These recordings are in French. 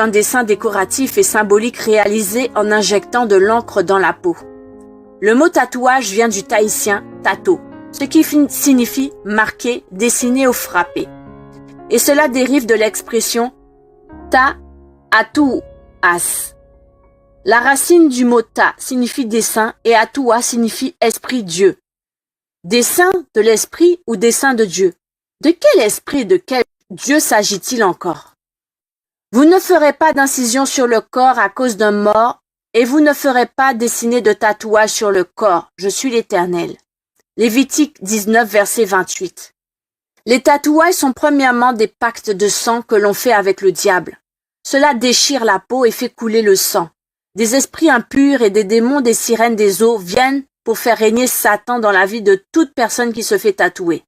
un dessin décoratif et symbolique réalisé en injectant de l'encre dans la peau. Le mot tatouage vient du tahitien tato, ce qui signifie marquer, dessiner ou frapper. Et cela dérive de l'expression ta atuas. La racine du mot ta signifie dessin et atua signifie esprit Dieu. Dessin de l'esprit ou dessin de Dieu. De quel esprit, de quel Dieu s'agit-il encore? Vous ne ferez pas d'incision sur le corps à cause d'un mort, et vous ne ferez pas dessiner de tatouage sur le corps. Je suis l'Éternel. Lévitique 19, verset 28. Les tatouages sont premièrement des pactes de sang que l'on fait avec le diable. Cela déchire la peau et fait couler le sang. Des esprits impurs et des démons des sirènes des eaux viennent pour faire régner Satan dans la vie de toute personne qui se fait tatouer.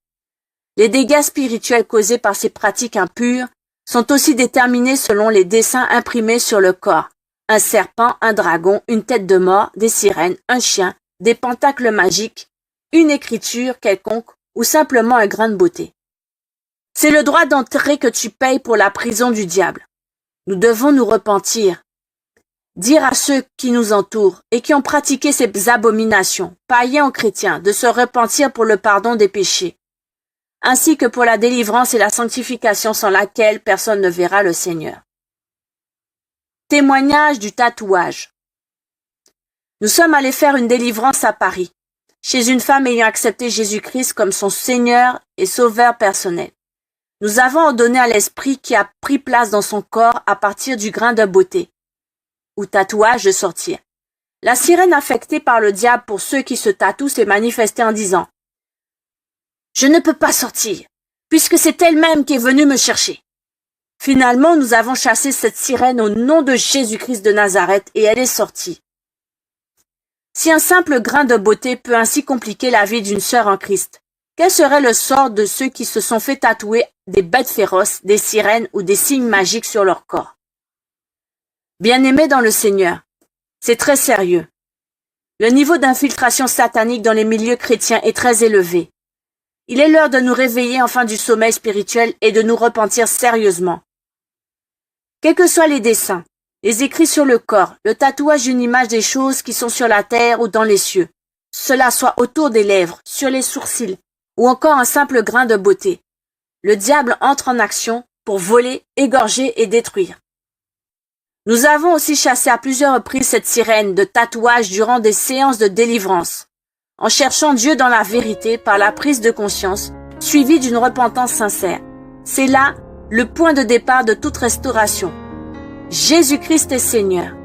Les dégâts spirituels causés par ces pratiques impures sont aussi déterminés selon les dessins imprimés sur le corps. Un serpent, un dragon, une tête de mort, des sirènes, un chien, des pentacles magiques, une écriture quelconque ou simplement un grain de beauté. C'est le droit d'entrée que tu payes pour la prison du diable. Nous devons nous repentir. Dire à ceux qui nous entourent et qui ont pratiqué ces abominations, païens ou chrétiens, de se repentir pour le pardon des péchés, ainsi que pour la délivrance et la sanctification sans laquelle personne ne verra le Seigneur. Témoignage du tatouage. Nous sommes allés faire une délivrance à Paris, chez une femme ayant accepté Jésus-Christ comme son Seigneur et Sauveur personnel. Nous avons ordonné à l'esprit qui a pris place dans son corps à partir du grain de beauté, ou tatouage, de sortir. La sirène affectée par le diable pour ceux qui se tatouent s'est manifestée en disant « Je ne peux pas sortir, puisque c'est elle-même qui est venue me chercher. » Finalement, nous avons chassé cette sirène au nom de Jésus-Christ de Nazareth et elle est sortie. Si un simple grain de beauté peut ainsi compliquer la vie d'une sœur en Christ, quel serait le sort de ceux qui se sont fait tatouer des bêtes féroces, des sirènes ou des signes magiques sur leur corps? Bien-aimés dans le Seigneur, c'est très sérieux. Le niveau d'infiltration satanique dans les milieux chrétiens est très élevé. Il est l'heure de nous réveiller enfin du sommeil spirituel et de nous repentir sérieusement. Quels que soient les dessins, les écrits sur le corps, le tatouage d'une image des choses qui sont sur la terre ou dans les cieux, cela soit autour des lèvres, sur les sourcils, ou encore un simple grain de beauté, le diable entre en action pour voler, égorger et détruire. Nous avons aussi chassé à plusieurs reprises cette sirène de tatouage durant des séances de délivrance, en cherchant Dieu dans la vérité par la prise de conscience, suivie d'une repentance sincère. C'est là le point de départ de toute restauration. Jésus-Christ est Seigneur.